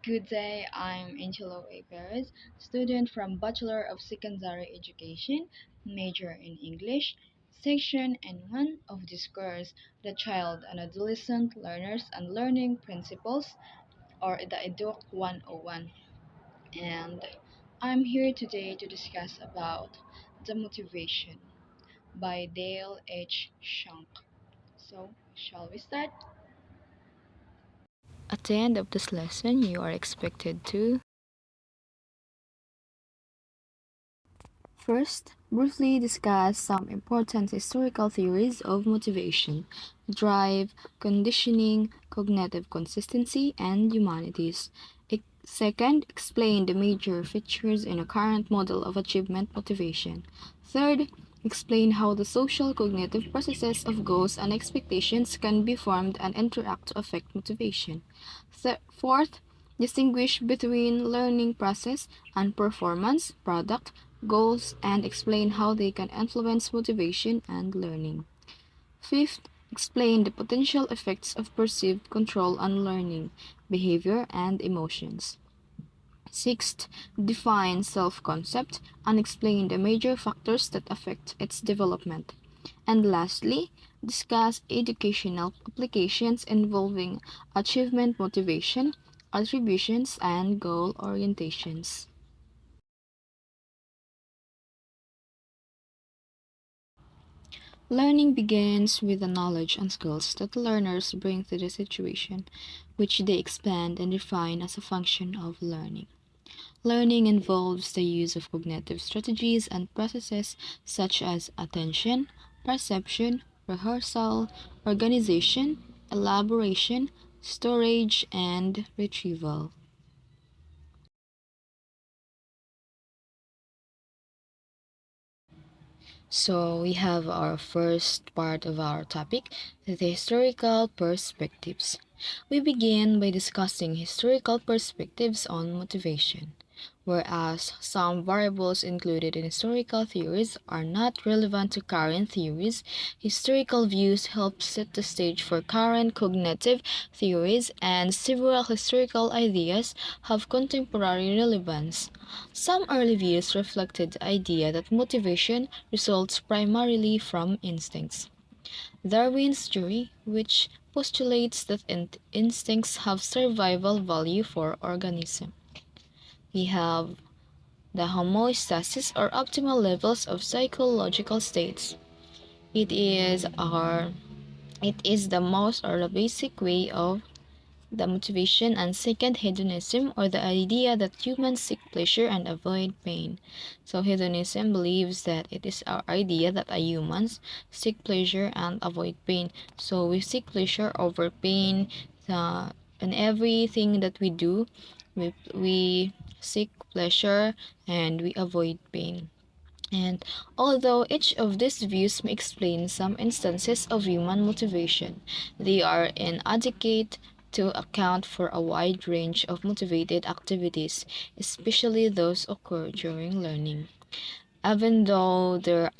Good day, I'm Angelo A. Perez, student from Bachelor of Secondary Education, major in English, section N1 of this course, the Child and Adolescent Learners and Learning Principles, or the EDUC 101. And I'm here today to discuss about The Motivation by Dale H. Shank. So, shall we start? At the end of this lesson, you are expected to first, briefly discuss some important historical theories of motivation, drive, conditioning, cognitive consistency, and humanities. Second, explain the major features in a current model of achievement motivation. Third, explain how the social cognitive processes of goals and expectations can be formed and interact to affect motivation. Fourth, distinguish between learning process and performance, product, goals, and explain how they can influence motivation and learning. Fifth, explain the potential effects of perceived control on learning, behavior, and emotions. Sixth, define self-concept and explain the major factors that affect its development. And lastly, discuss educational applications involving achievement motivation, attributions, and goal orientations. Learning begins with the knowledge and skills that the learners bring to the situation, which they expand and refine as a function of learning. Learning involves the use of cognitive strategies and processes such as attention, perception, rehearsal, organization, elaboration, storage, and retrieval. So we have our first part of our topic, the historical perspectives. We begin by discussing historical perspectives on motivation. Whereas some variables included in historical theories are not relevant to current theories, historical views help set the stage for current cognitive theories, and several historical ideas have contemporary relevance. Some early views reflected the idea that motivation results primarily from instincts. Darwin's theory, which postulates that instincts have survival value for organisms. We have the homeostasis or optimal levels of psychological states. It is our it is the most or the basic way of the motivation, and second, hedonism, or the idea that humans seek pleasure and avoid pain. So hedonism believes that it is our idea that humans seek pleasure and avoid pain. So we seek pleasure over pain, in everything that we do. We seek pleasure and we avoid pain. And although each of these views may explain some instances of human motivation, they are inadequate to account for a wide range of motivated activities, especially those occur during learning. Even though it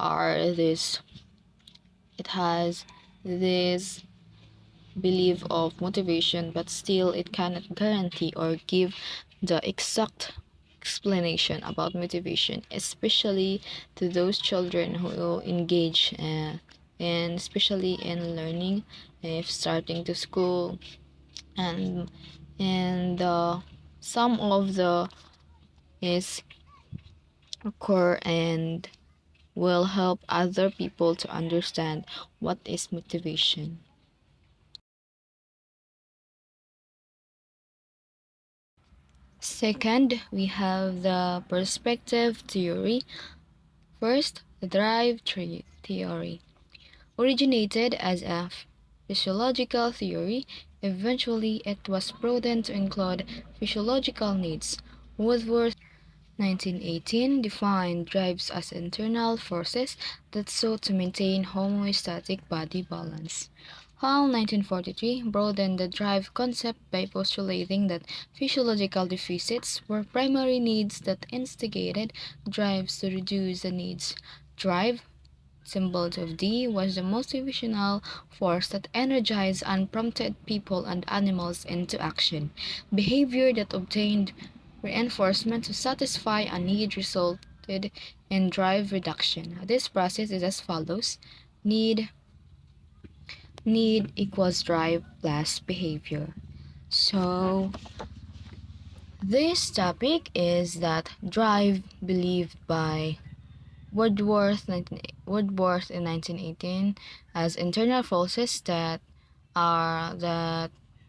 has this belief of motivation, but still it cannot guarantee or give the exact explanation about motivation, especially to those children who engage and especially in learning, if starting to school, and some of the is occur and will help other people to understand what is motivation. Second, we have the perspective theory. First, the theory. Originated as a physiological theory, eventually it was broadened to include physiological needs. Woodworth 1918 defined drives as internal forces that sought to maintain homeostatic body balance. Hall 1943 broadened the drive concept by postulating that physiological deficits were primary needs that instigated drives to reduce the needs. Drive symbol of D, was the motivational force that energized unprompted people and animals into action. Behavior that obtained reinforcement to satisfy a need resulted in drive reduction. This process is as follows. Need need equals drive plus behavior. So this topic is that drive believed by Woodworth in 1918 as internal forces that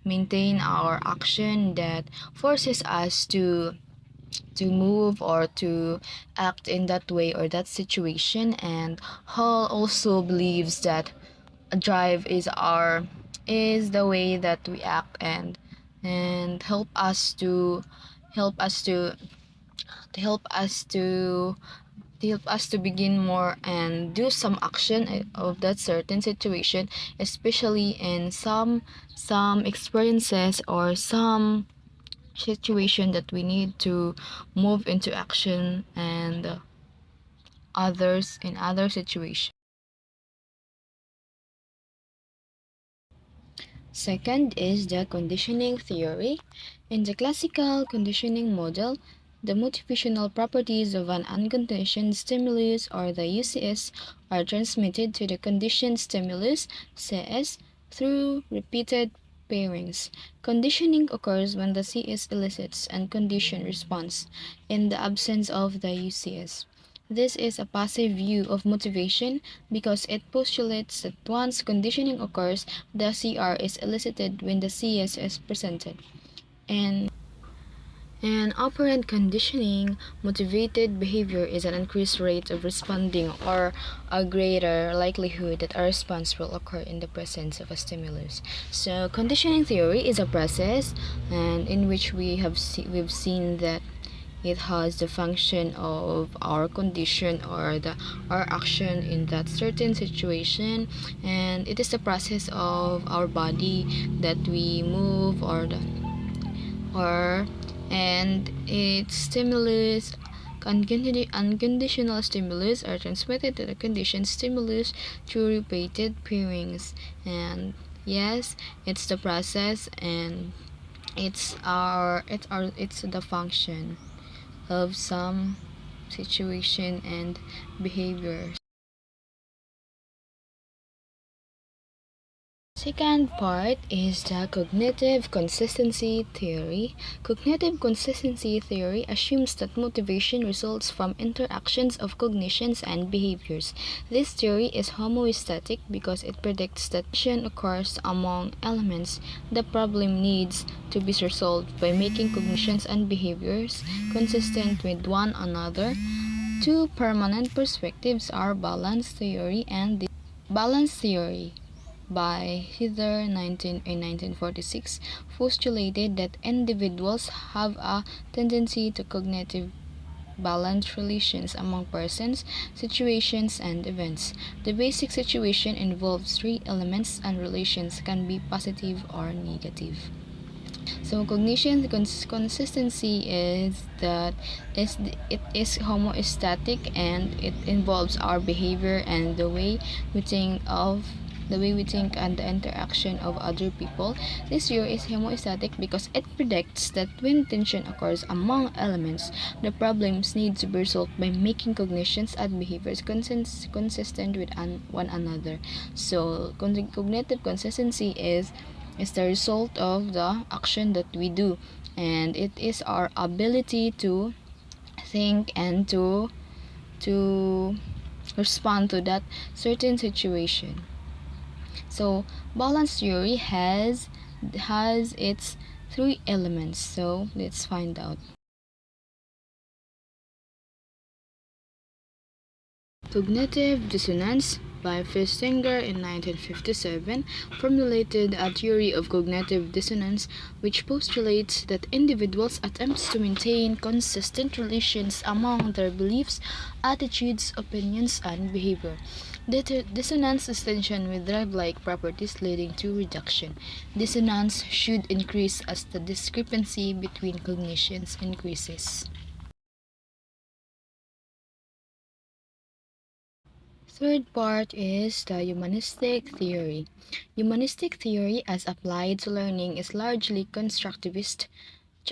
maintain our action, that forces us to move or to act in that way or that situation. And Hall also believes that a drive is the way that we act and help us to help us to begin more and do some action of that certain situation, especially in some experiences or some situation that we need to move into action and others in other situations. Second is the conditioning theory. In the classical conditioning model, the motivational properties of an unconditioned stimulus or the UCS are transmitted to the conditioned stimulus CS through repeated pairings. Conditioning occurs when the CS elicits and condition response in the absence of the UCS. This is a passive view of motivation because it postulates that once conditioning occurs, the CR is elicited when the CS is presented. And operant conditioning motivated behavior is an increased rate of responding or a greater likelihood that a response will occur in the presence of a stimulus. So conditioning theory is a process and in which we've seen that it has the function of our condition or our action in that certain situation, and it is the process of our body that we move or and its stimulus. Unconditional stimulus are transmitted to the conditioned stimulus through repeated pairings. And yes, it's the process, and it's the function of some situation and behaviors. Second part is the cognitive consistency theory. Cognitive consistency theory assumes that motivation results from interactions of cognitions and behaviors. This theory is homostatic because it predicts that action occurs among elements. The problem needs to be resolved by making cognitions and behaviors consistent with one another. Two permanent perspectives are balance theory and balance theory by Heather 1946 postulated that individuals have a tendency to cognitive balance relations among persons, situations, and events. The basic situation involves three elements and relations can be positive or negative. So cognition consistency is that it is homostatic and it involves our behavior and the way we think and the interaction of other people. This theory is homostatic because it predicts that when tension occurs among elements, the problems need to be resolved by making cognitions and behaviors consistent with one another. So cognitive consistency is the result of the action that we do, and it is our ability to think and to respond to that certain situation. So balance theory has its three elements, so let's find out. Cognitive dissonance by Festinger in 1957 formulated a theory of cognitive dissonance which postulates that individuals' attempts to maintain consistent relations among their beliefs, attitudes, opinions, and behavior. Dissonance is tension with drive-like properties leading to reduction. Dissonance should increase as the discrepancy between cognitions increases. Third part is the humanistic theory. Humanistic theory as applied to learning is largely constructivist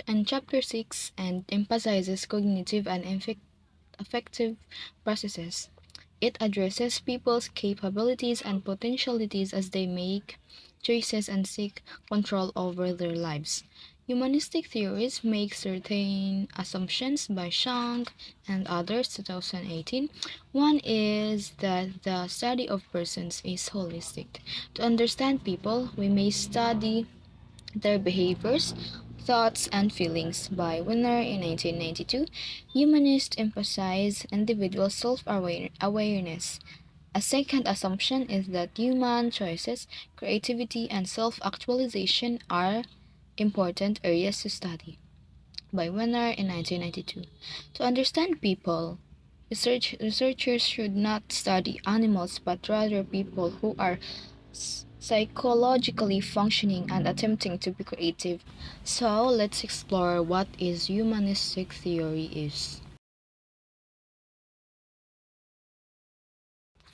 in chapter 6 and emphasizes cognitive and affective processes. It addresses people's capabilities and potentialities as they make choices and seek control over their lives. Humanistic theories make certain assumptions by Shank and others 2018. One is that the study of persons is holistic. To understand people, we may study their behaviors, thoughts, and feelings by Winner in 1992. Humanists emphasize individual self awareness. A second assumption is that human choices, creativity, and self actualization are important areas to study by Winner in 1992. To understand people, researchers should not study animals but rather people who are psychologically functioning and attempting to be creative. So, let's explore what is humanistic theory is.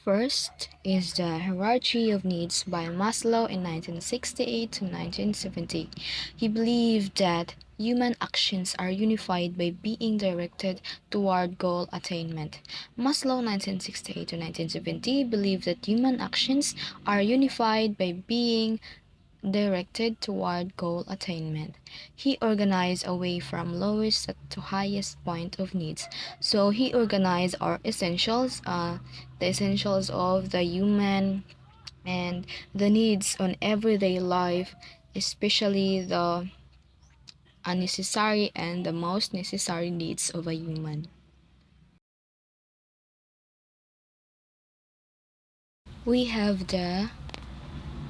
First is the Hierarchy of Needs by Maslow in 1968 to 1970. He believed that human actions are unified by being directed toward goal attainment. Maslow 1968 to 1970 believed that human actions are unified by being directed toward goal attainment. He organized away from lowest to highest point of needs. So he organized our essentials, the essentials of the human and the needs on everyday life, especially the unnecessary and the most necessary needs of a human. We have the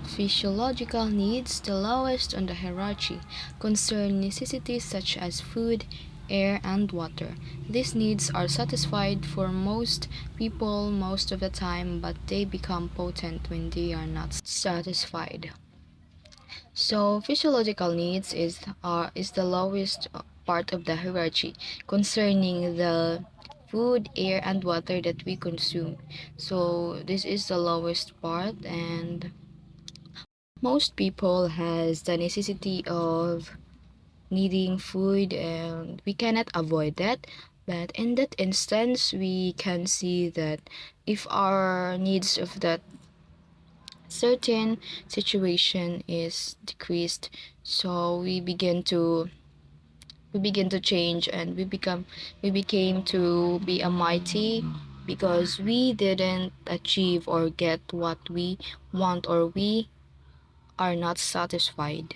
physiological needs, the lowest on the hierarchy, concern necessities such as food, air, and water. These needs are satisfied for most people most of the time, but they become potent when they are not satisfied. So, physiological needs is the lowest part of the hierarchy concerning the food, air, and water that we consume. So, this is the lowest part and most people has the necessity of needing food and we cannot avoid that, but in that instance we can see that if our needs of that certain situation is decreased, so we begin to change and we became to be a mighty because we didn't achieve or get what we want or we are not satisfied.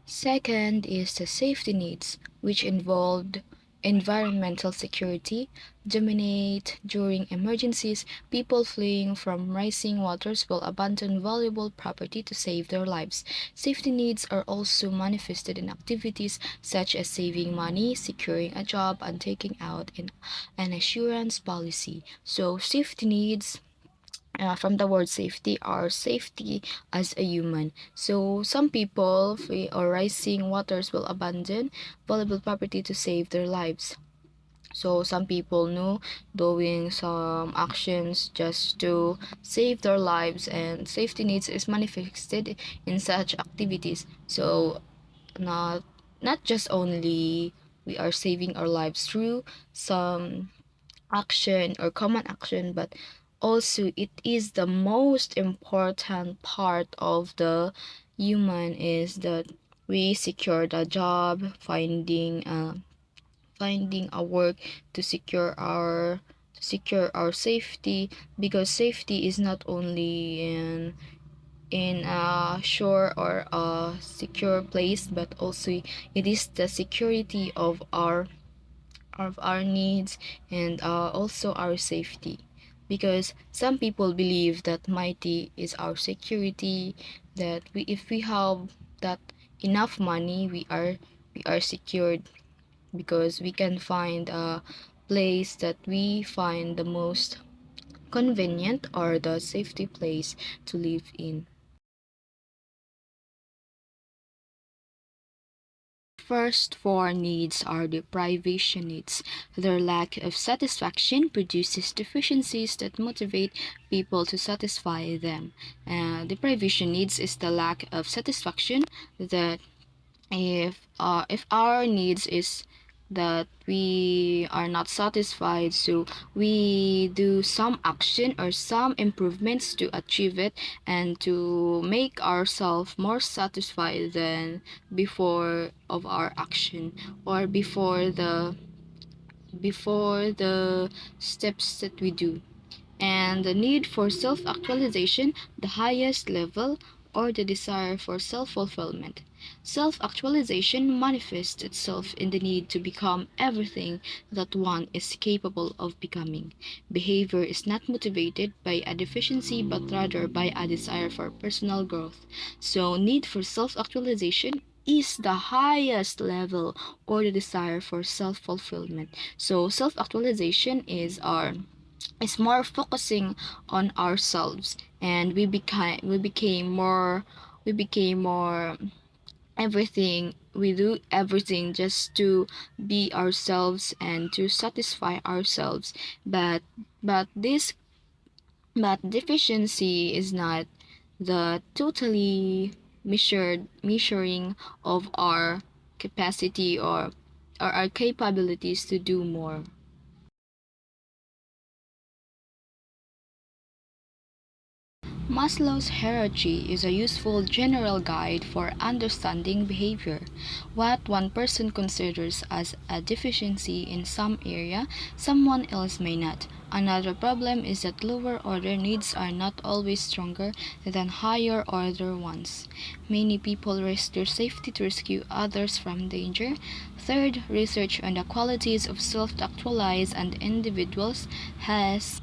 Second is the safety needs, which involved environmental security, dominate during emergencies. People fleeing from rising waters will abandon valuable property to save their lives. Safety needs are also manifested in activities such as saving money, securing a job, and taking out an assurance policy. So, safety needs from the word safety are safety as a human. So some people or rising waters will abandon valuable property to save their lives. So some people know doing some actions just to save their lives and safety needs is manifested in such activities. So not not just only we are saving our lives through some action or common action, but also it is the most important part of the human is that we secure the job, finding a work to secure our safety, because safety is not only in a sure or a secure place, but also it is the security of our needs and also our safety, because some people believe that mighty is our security, that if we have that enough money we are secured because we can find a place that we find the most convenient or the safety place to live in. First four needs are deprivation needs. Their lack of satisfaction produces deficiencies that motivate people to satisfy them. Deprivation needs is the lack of satisfaction that if our needs is that we are not satisfied, so we do some action or some improvements to achieve it and to make ourselves more satisfied than before of our action or before the steps that we do. And the need for self actualization, the highest level, or the desire for self fulfillment. Self actualization manifests itself in the need to become everything that one is capable of becoming. Behavior is not motivated by a deficiency but rather by a desire for personal growth. So, need for self actualization is the highest level or the desire for self fulfillment. So, self actualization is more focusing on ourselves, and we became more everything. We do everything just to be ourselves and to satisfy ourselves, but deficiency is not the totally measuring of our capacity or our capabilities to do more. Maslow's hierarchy is a useful general guide for understanding behavior. What one person considers as a deficiency in some area, someone else may not. Another problem is that lower order needs are not always stronger than higher order ones. Many people risk their safety to rescue others from danger. Third, research on the qualities of self-actualized and individuals has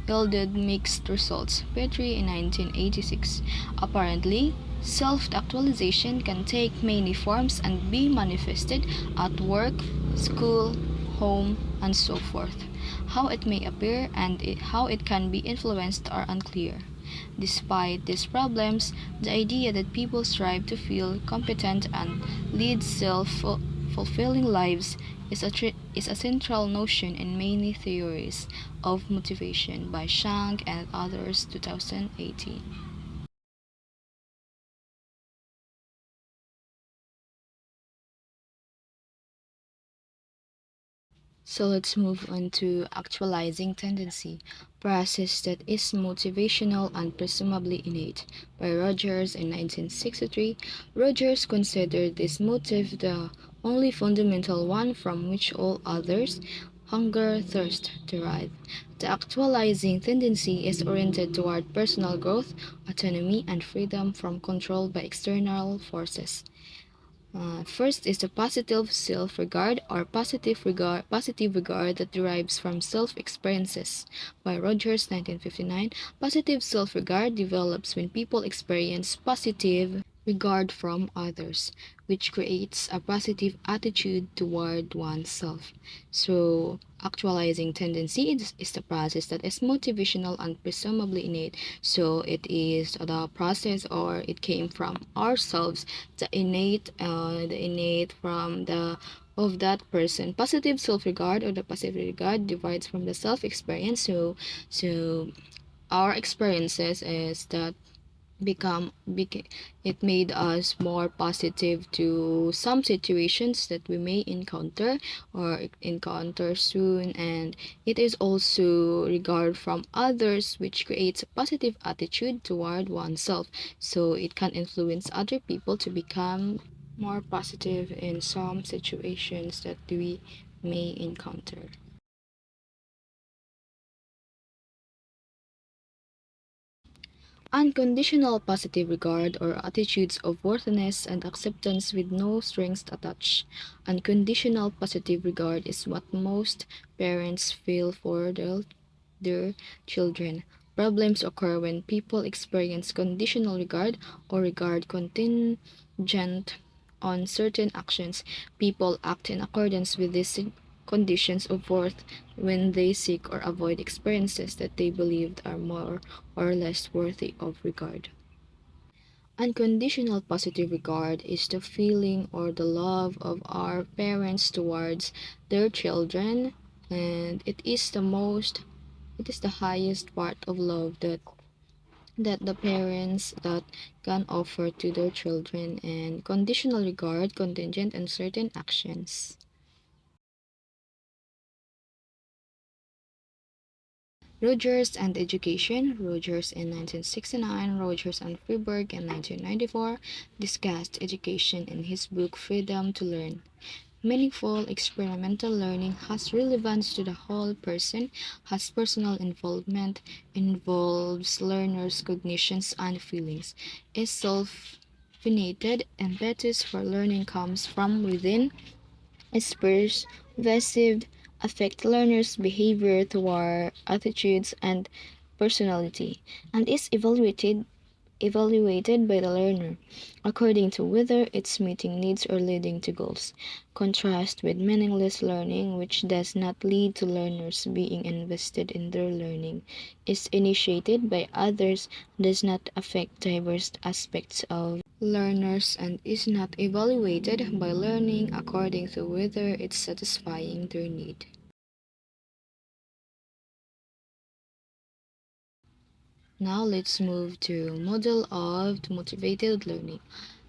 yielded mixed results. Petrie in 1986. Apparently, self-actualization can take many forms and be manifested at work, school, home, and so forth. How it may appear and how it can be influenced are unclear. Despite these problems, the idea that people strive to feel competent and lead self-fulfilling lives is a central notion in many theories of motivation by Shang and others 2018. So let's move on to actualizing tendency, process that is motivational and presumably innate. By Rogers in 1963, Rogers considered this motive the only fundamental one from which all others, hunger, thirst, derive. The actualizing tendency is oriented toward personal growth, autonomy, and freedom from control by external forces. First is the positive self-regard or positive regard that derives from self-experiences. By Rogers, 1959, positive self-regard develops when people experience positive regard from others, which creates a positive attitude toward oneself. So, actualizing tendency is the process that is motivational and presumably innate. So, it is the process or it came from ourselves, the innate from the of that person. Positive self-regard or the positive regard divides from the self-experience. So our experiences is that it made us more positive to some situations that we may encounter or encounter soon, and it is also regard from others which creates a positive attitude toward oneself, so it can influence other people to become more positive in some situations that we may encounter. Unconditional positive regard or attitudes of worthiness and acceptance with no strings attached. Unconditional positive regard is what most parents feel for their children. Problems occur when people experience conditional regard or regard contingent on certain actions. People act in accordance with these conditions of worth when they seek or avoid experiences that they believed are more or less worthy of regard. Unconditional positive regard is the feeling or the love of our parents towards their children, and it is the highest part of love that the parents that can offer to their children, and conditional regard contingent on certain actions. Rogers and Education, Rogers in 1969, Rogers and Freeburg in 1994, discussed education in his book Freedom to Learn. Meaningful experimental learning has relevance to the whole person, has personal involvement, involves learners' cognitions and feelings, is self-finite, impetus for learning comes from within, is pervasive, affect learners' behavior toward attitudes and personality, and is evaluated by the learner according to whether it's meeting needs or leading to goals. Contrast with meaningless learning, which does not lead to learners being invested in their learning, is initiated by others, does not affect diverse aspects of learners, and is not evaluated by learning according to whether it's satisfying their need. Now let's move to model of motivated learning.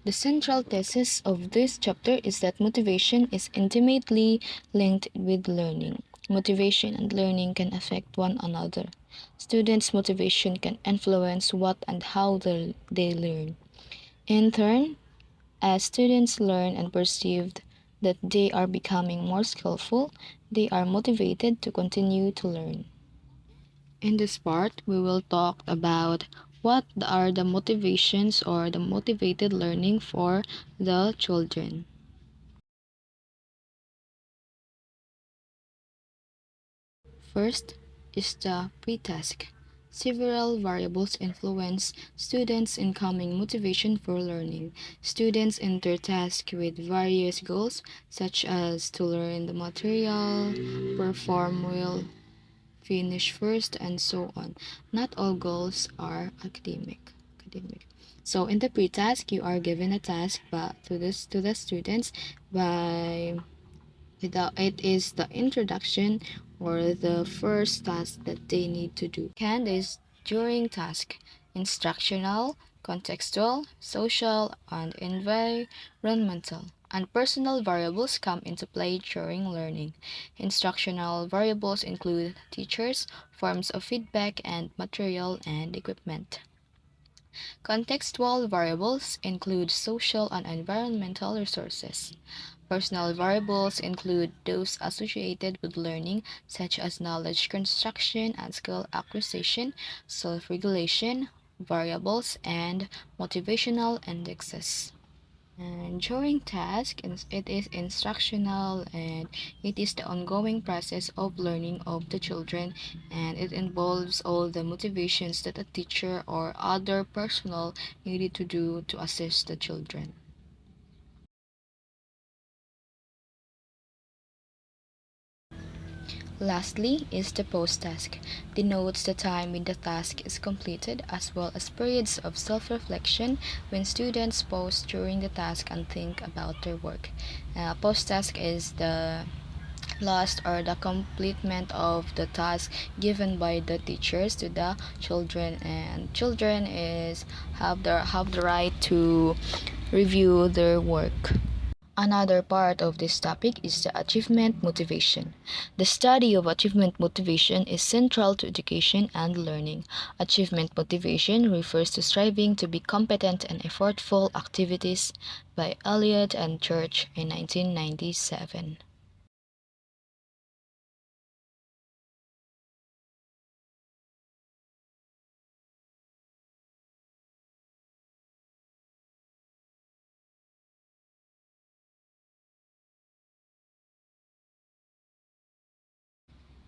The central thesis of this chapter is that motivation is intimately linked with learning. Motivation and learning can affect one another. Students' motivation can influence what and how they learn. In turn, as students learn and perceive that they are becoming more skillful, they are motivated to continue to learn. In this part, we will talk about what are the motivations or the motivated learning for the children. First is the pre-task. Several variables influence students' incoming motivation for learning. Students enter task with various goals, such as to learn the material, perform well, finish first, and so on. Not all goals are academic. So in the pre-task, you are given a task to the students by without it is the introduction or the first task that they need to do. Second is during task, instructional, contextual, social, and environmental. And personal variables come into play during learning. Instructional variables include teachers, forms of feedback, and material and equipment. Contextual variables include social and environmental resources. Personal variables include those associated with learning, such as knowledge construction and skill acquisition, self-regulation, variables, and motivational indexes. And during task, it is instructional, and it is the ongoing process of learning of the children, and it involves all the motivations that a teacher or other personnel needed to do to assist the children. Lastly is the post-task, denotes the time when the task is completed as well as periods of self-reflection when students pause during the task and think about their work. Post-task is the last or the completement of the task given by the teachers to the children, and children is have the right to review their work. Another part of this topic is the achievement motivation. The study of achievement motivation is central to education and learning. Achievement motivation refers to striving to be competent and effortful activities by Elliott and Church in 1997.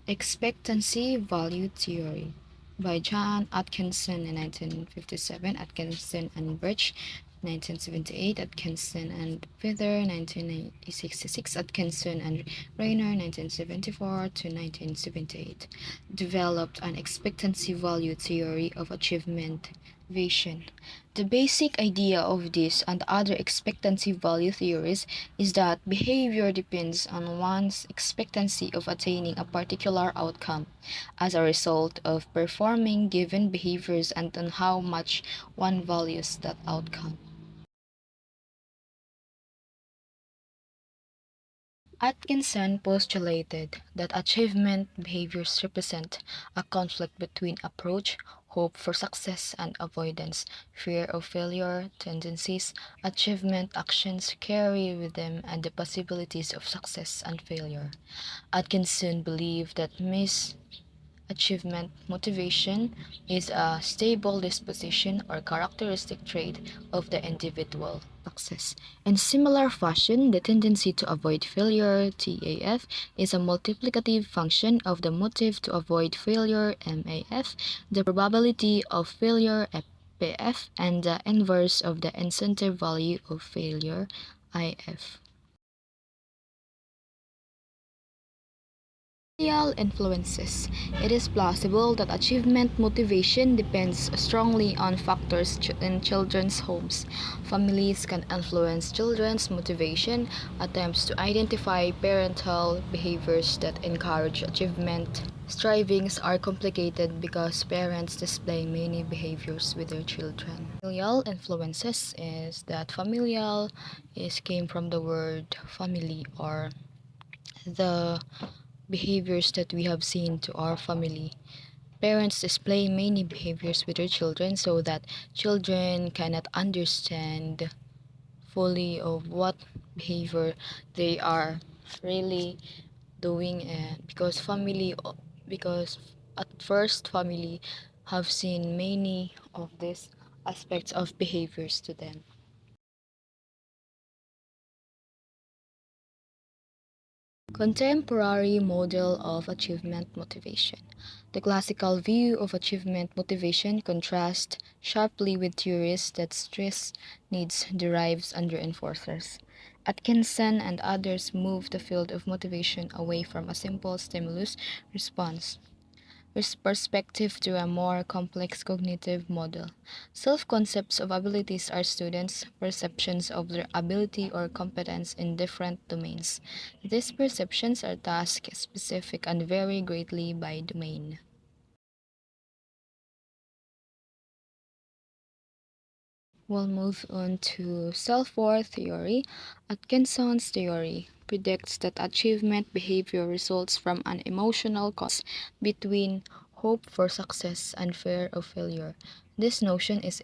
Expectancy Value Theory by John Atkinson in 1957, Atkinson and Birch 1978, Atkinson and Feather 1966, Atkinson and Rayner 1974 to 1978, developed an expectancy value theory of achievement Motivation. The basic idea of this and other expectancy value theories is that behavior depends on one's expectancy of attaining a particular outcome as a result of performing given behaviors and on how much one values that outcome. Atkinson postulated that achievement behaviors represent a conflict between approach, hope for success, and avoidance, fear of failure, tendencies, achievement actions carry with them, and the possibilities of success and failure. Atkinson believed that achievement motivation is a stable disposition or characteristic trait of the individual success. In similar fashion, the tendency to avoid failure TAF is a multiplicative function of the motive to avoid failure MAF, the probability of failure FPF, and the inverse of the incentive value of failure IF. Familial influences. It is plausible that achievement motivation depends strongly on factors in children's homes. Families can influence children's motivation. Attempts to identify parental behaviors that encourage achievement strivings are complicated because parents display many behaviors with their children. Familial influences is that familial is came from the word family or the behaviors that we have seen to our family. Parents display many behaviors with their children so that children cannot understand fully of what behavior they are really doing and because at first family have seen many of these aspects of behaviors to them. Contemporary model of achievement motivation. The classical view of achievement motivation contrasts sharply with theories that stress needs derives under enforcers. Atkinson and others moved the field of motivation away from a simple stimulus response perspective to a more complex cognitive model. Self concepts of abilities are students' perceptions of their ability or competence in different domains. These perceptions are task specific and vary greatly by domain. We'll move on to self worth theory. Atkinson's theory predicts that achievement behavior results from an emotional between hope for success and fear of failure. This notion is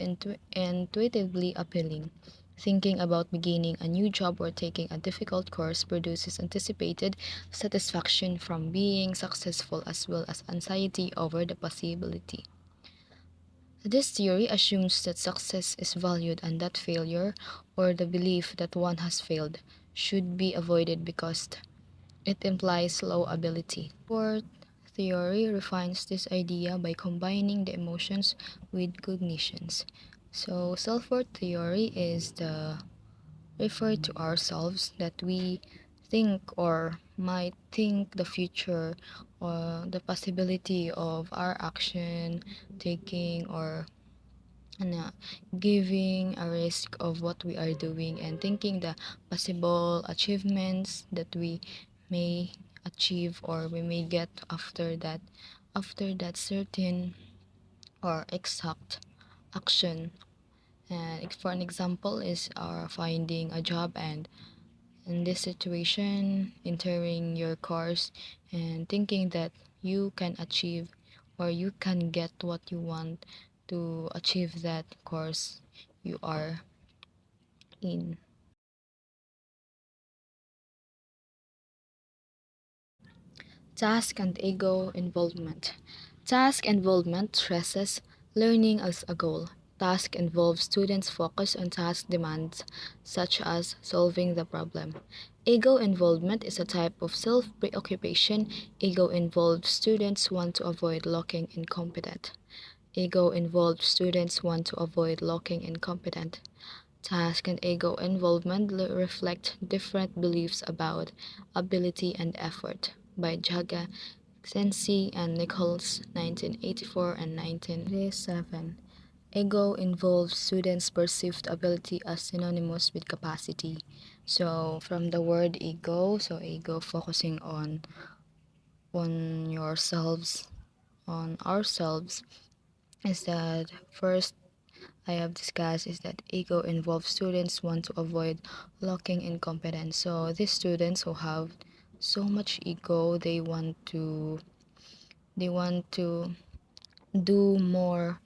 intuitively appealing. Thinking about beginning a new job or taking a difficult course produces anticipated satisfaction from being successful as well as anxiety over the possibility. This theory assumes that success is valued and that failure, or the belief that one has failed, should be avoided because it implies low ability. Fourth theory refines this idea by combining the emotions with cognitions. So, self-worth theory is the refer to ourselves that we think or might think the future or the possibility of our action taking or ano, giving a risk of what we are doing and thinking the possible achievements that we may achieve or we may get after that certain or exact action. And for an example is finding a job and in this situation entering your course and thinking that you can achieve or you can get what you want to achieve that course you are in. Task and ego involvement. Task involvement stresses learning as a goal. Task involves students' focus on task demands, such as solving the problem. Ego involvement is a type of self preoccupation. Ego involved students want to avoid looking incompetent. Ego involved students want to avoid looking incompetent. Task and ego involvement reflect different beliefs about ability and effort by Jaga, Sensi, and Nichols, 1984 and 1987. Ego involves students' perceived ability as synonymous with capacity. So from the word ego, so ego focusing on yourselves, on ourselves, is that first I have discussed is that ego involves students want to avoid lacking in competence. So these students who have so much ego, they want to do more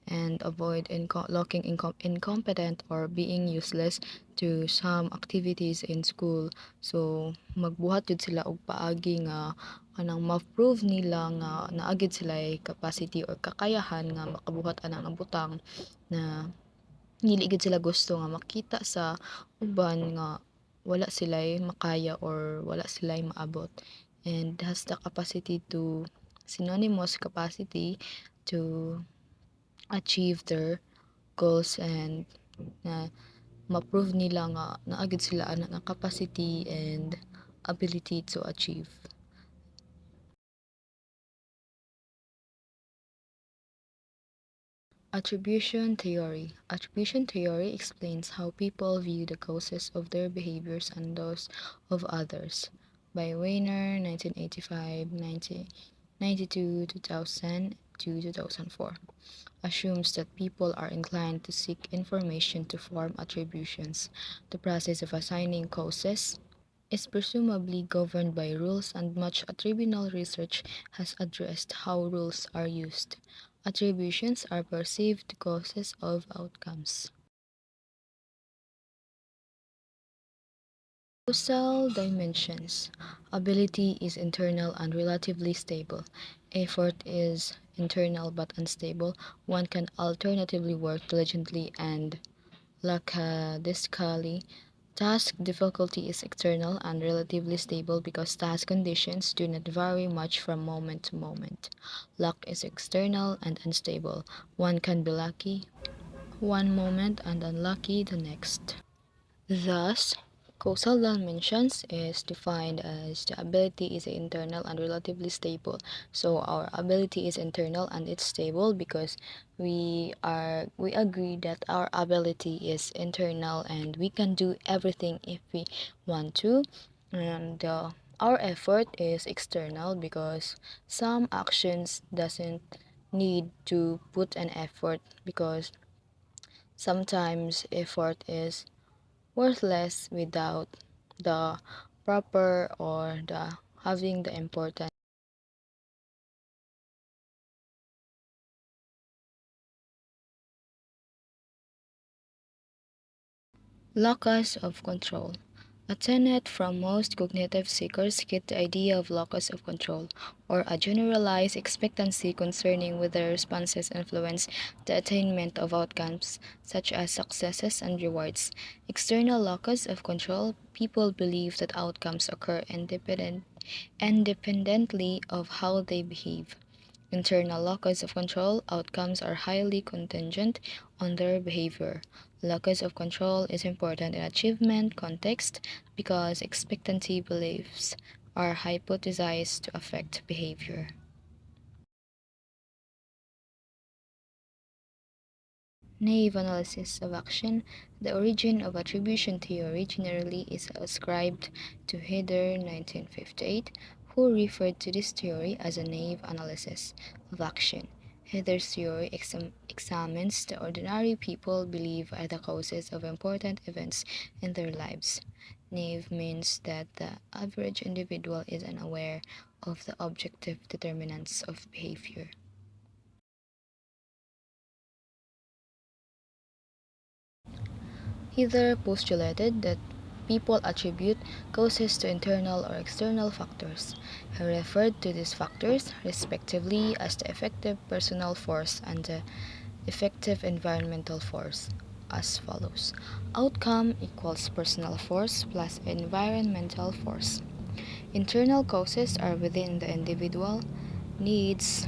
and avoid looking incompetent or being useless to some activities in school. So magbuhat jud sila og paagi nga kanang ma-prove nila nga naagid sila capacity or kakayahan nga makabuhat ana nga butang na dili gid sila gusto nga makita sa uban nga wala sila'y makaya or wala sila'y maabot, and has the capacity to synonymous capacity to achieve their goals, and na ma-prove nila nga naagid sila ana nga capacity and ability to achieve. Attribution theory. Attribution theory explains how people view the causes of their behaviors and those of others. By Weiner, 1985, 1992, 2000 to 2004. Assumes that people are inclined to seek information to form attributions. The process of assigning causes is presumably governed by rules, and much attributional research has addressed how rules are used. Attributions are perceived causes of outcomes. Causal dimensions. Ability is internal and relatively stable. Effort is internal but unstable. One can alternatively work diligently and lackadaisically. Task difficulty is external and relatively stable because task conditions do not vary much from moment to moment. Luck is external and unstable. One can be lucky one moment and unlucky the next. Thus, causal dimensions is defined as the ability is internal and relatively stable. So our ability is internal and it's stable because we agree that our ability is internal and we can do everything if we want to. And our effort is external because some actions doesn't need to put an effort because sometimes effort is worthless without the proper or the having the important. Locus of control. A tenet from most cognitive seekers get the idea of locus of control, or a generalized expectancy concerning whether responses influence the attainment of outcomes, such as successes and rewards. External locus of control, people believe that outcomes occur independently of how they behave. Internal locus of control outcomes are highly contingent on their behavior. Locus of control is important in achievement context because expectancy beliefs are hypothesized to affect behavior. Naive analysis of action. The origin of attribution theory generally is ascribed to Heder 1958, who referred to this theory as a naive analysis of action. Hether's theory examines the ordinary people believe are the causes of important events in their lives. Naive means that the average individual is unaware of the objective determinants of behavior. Heather postulated that people attribute causes to internal or external factors. He referred to these factors, respectively, as the effective personal force and the effective environmental force, as follows. Outcome equals personal force plus environmental force. Internal causes are within the individual, needs,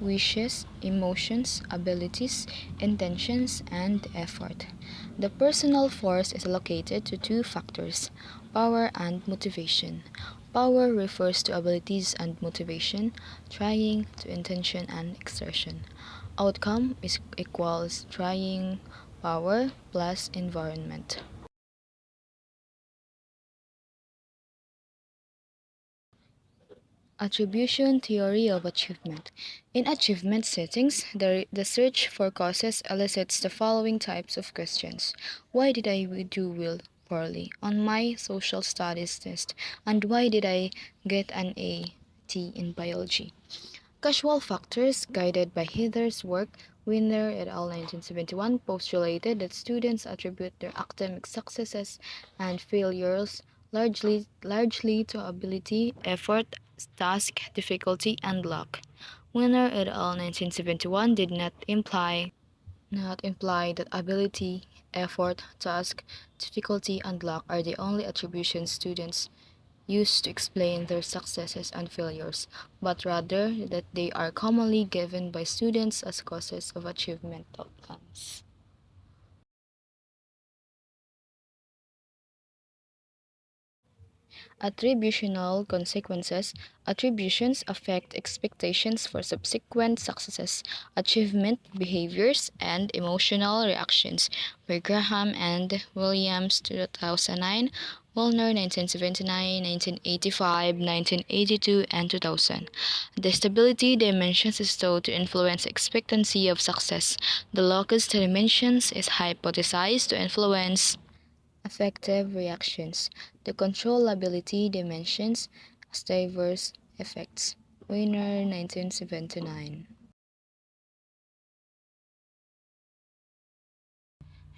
wishes, emotions, abilities, intentions, and effort. The personal force is allocated to two factors, power and motivation. Power refers to abilities and motivation, trying to intention and exertion. Outcome is equals trying power plus environment. Attribution theory of achievement. In achievement settings, the search for causes elicits the following types of questions. Why did I do well poorly on my social studies test? And why did I get an A T in biology? Casual factors, guided by Heather's work, Winner et al. 1971 postulated that students attribute their academic successes and failures largely to ability, effort, task difficulty, and luck. Winner et al. 1971 did not imply that ability, effort, task, difficulty, and luck are the only attributions students used to explain their successes and failures, but rather that they are commonly given by students as causes of achievement outcomes. Attributional consequences. Attributions affect expectations for subsequent successes, achievement behaviors, and emotional reactions. By Graham and Williams, 2009, Wallner, 1979, 1985, 1982, and 2000. The stability dimensions is thought to influence expectancy of success. The locus dimensions is hypothesized to influence affective reactions. The controllability dimensions as diverse effects. Weiner, 1979.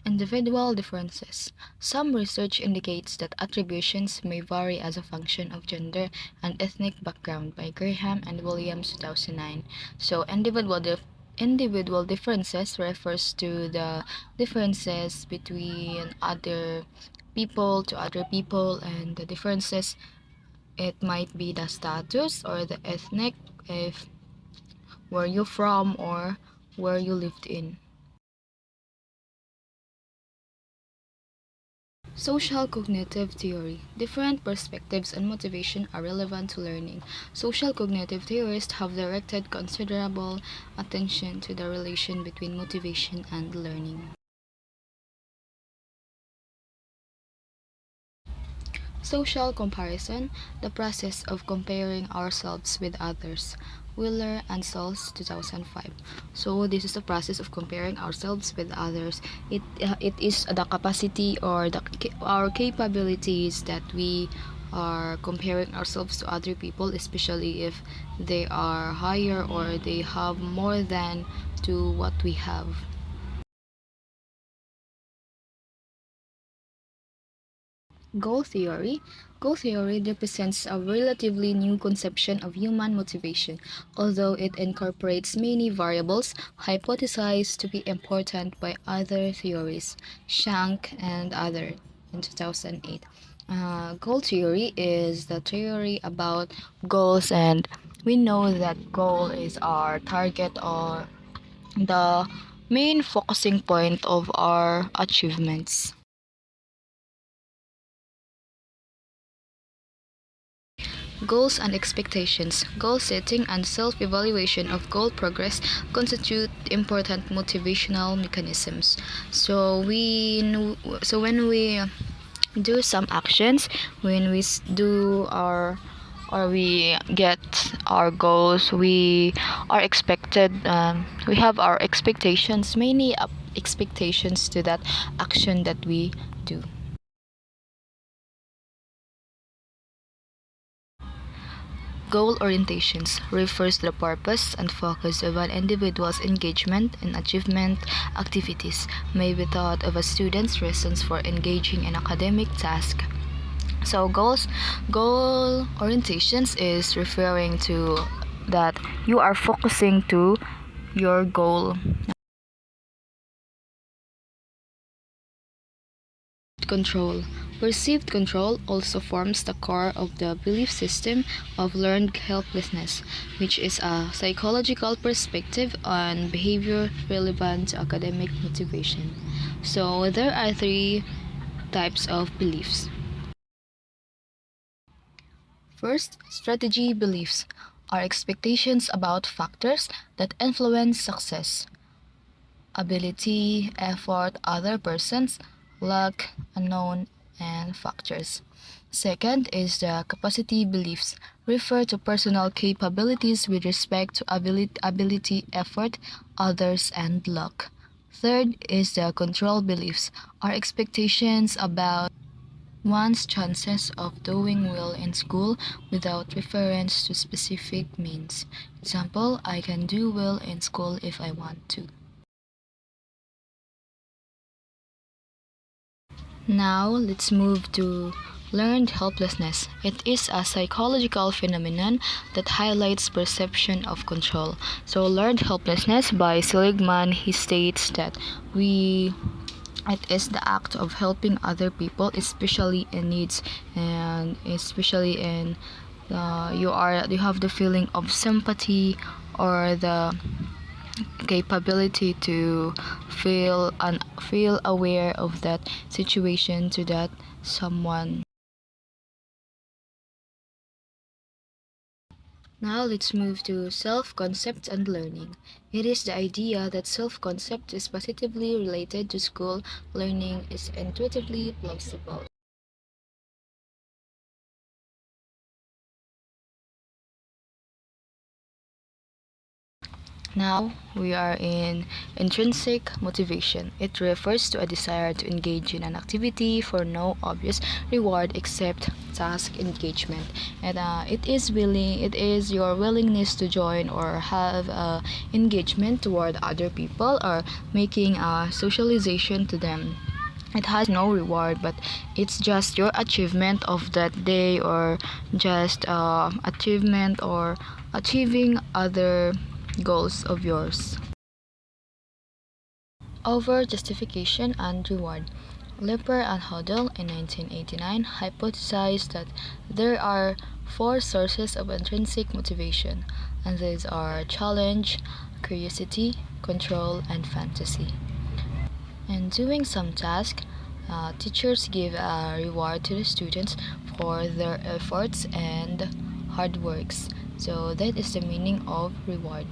Individual differences. Some research indicates that attributions may vary as a function of gender and ethnic background by Graham and Williams 2009. So individual differences refers to the differences between other people to other people, and the differences, it might be the status or the ethnic, if where you from or where you lived in. Social cognitive theory. Different perspectives on motivation are relevant to learning. Social cognitive theorists have directed considerable attention to the relation between motivation and learning. Social comparison, the process of comparing ourselves with others. Wheeler and Sells, 2005. So this is the process of comparing ourselves with others. It is the capacity or our capabilities that we are comparing ourselves to other people, especially if they are higher or they have more than to what we have. Goal theory. Goal theory represents a relatively new conception of human motivation, although it incorporates many variables hypothesized to be important by other theories, Shank and other in 2008. Goal theory is the theory about goals, and we know that goal is our target or the main focusing point of our achievements. Goals and expectations. Goal setting and self evaluation of goal progress constitute important motivational mechanisms. When we do some actions, when we do our or we get our goals, we have our expectations, many expectations to that action that we do. Goal orientations refers to the purpose and focus of an individual's engagement in achievement activities, may be thought of as students' reasons for engaging in academic tasks. So goal orientations is referring to that you are focusing to your goal. Control. Perceived control also forms the core of the belief system of learned helplessness, which is a psychological perspective on behavior relevant to academic motivation. So, there are three types of beliefs. First, strategy beliefs. are expectations about factors that influence success: ability, effort, other persons, luck, unknown, and factors. Second is the capacity beliefs, refer to personal capabilities with respect to ability, effort, others, and luck. Third is the control beliefs, are expectations about one's chances of doing well in school without reference to specific means. Example, I can do well in school if I want to. Now, let's move to learned helplessness. It is a psychological phenomenon that highlights perception of control. So, learned helplessness by Seligman, he states that it is the act of helping other people, especially in needs, and especially in you have the feeling of sympathy or the capability to feel aware of that situation to that someone. Now let's move to self-concept and learning. It is the idea that self-concept is positively related to school learning is intuitively plausible. Now we are in intrinsic motivation. It refers to a desire to engage in an activity for no obvious reward except task engagement. And it is your willingness to join or have engagement toward other people or making a socialization to them. It has no reward, but it's just your achievement of that day or just achievement or achieving other goals of yours. Over justification and reward. Lipper and Hodel in 1989 hypothesized that there are four sources of intrinsic motivation, and these are challenge, curiosity, control, and fantasy. In doing some task, teachers give a reward to the students for their efforts and hard works. So that is the meaning of reward.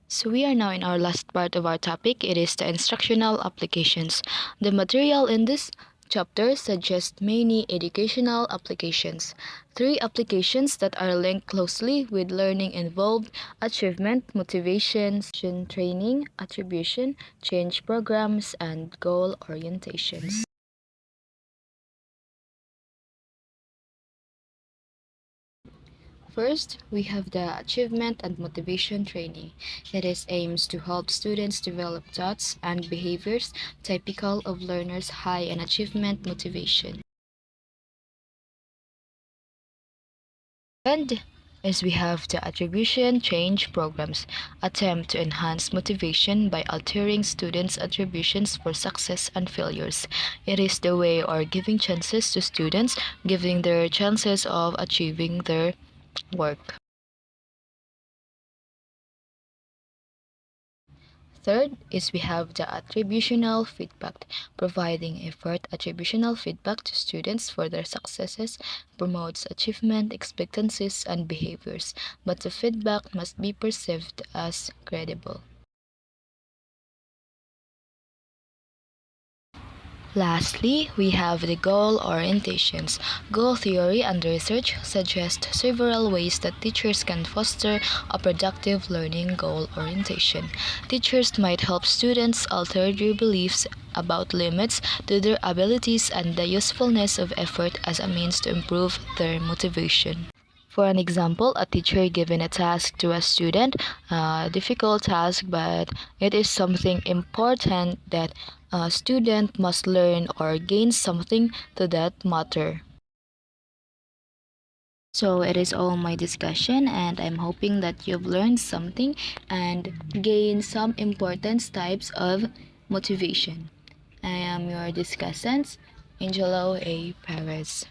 So we are now in our last part of our topic. It is the instructional applications. The material in this chapter suggests many educational applications. Three applications that are linked closely with learning involved achievement, motivation, training, attribution, change programs, and goal orientations. First, we have the achievement and motivation training. It is aims to help students develop thoughts and behaviors typical of learners high in achievement motivation. And as we have the attribution change programs, attempt to enhance motivation by altering students' attributions for success and failures. It is the way or giving chances to students, giving their chances of achieving their work. Third is we have the attributional feedback, providing effort attributional feedback to students for their successes, promotes achievement, expectancies, and behaviors, but the feedback must be perceived as credible. Lastly, we have the goal orientations. Goal theory and research suggest several ways that teachers can foster a productive learning goal orientation. Teachers might help students alter their beliefs about limits to their abilities and the usefulness of effort as a means to improve their motivation. For an example, a teacher given a task to a student, a difficult task, but it is something important that a student must learn or gain something to that matter. So it is all my discussion, and I'm hoping that you've learned something and gained some important types of motivation. I am your discussant, Angelo A. Perez.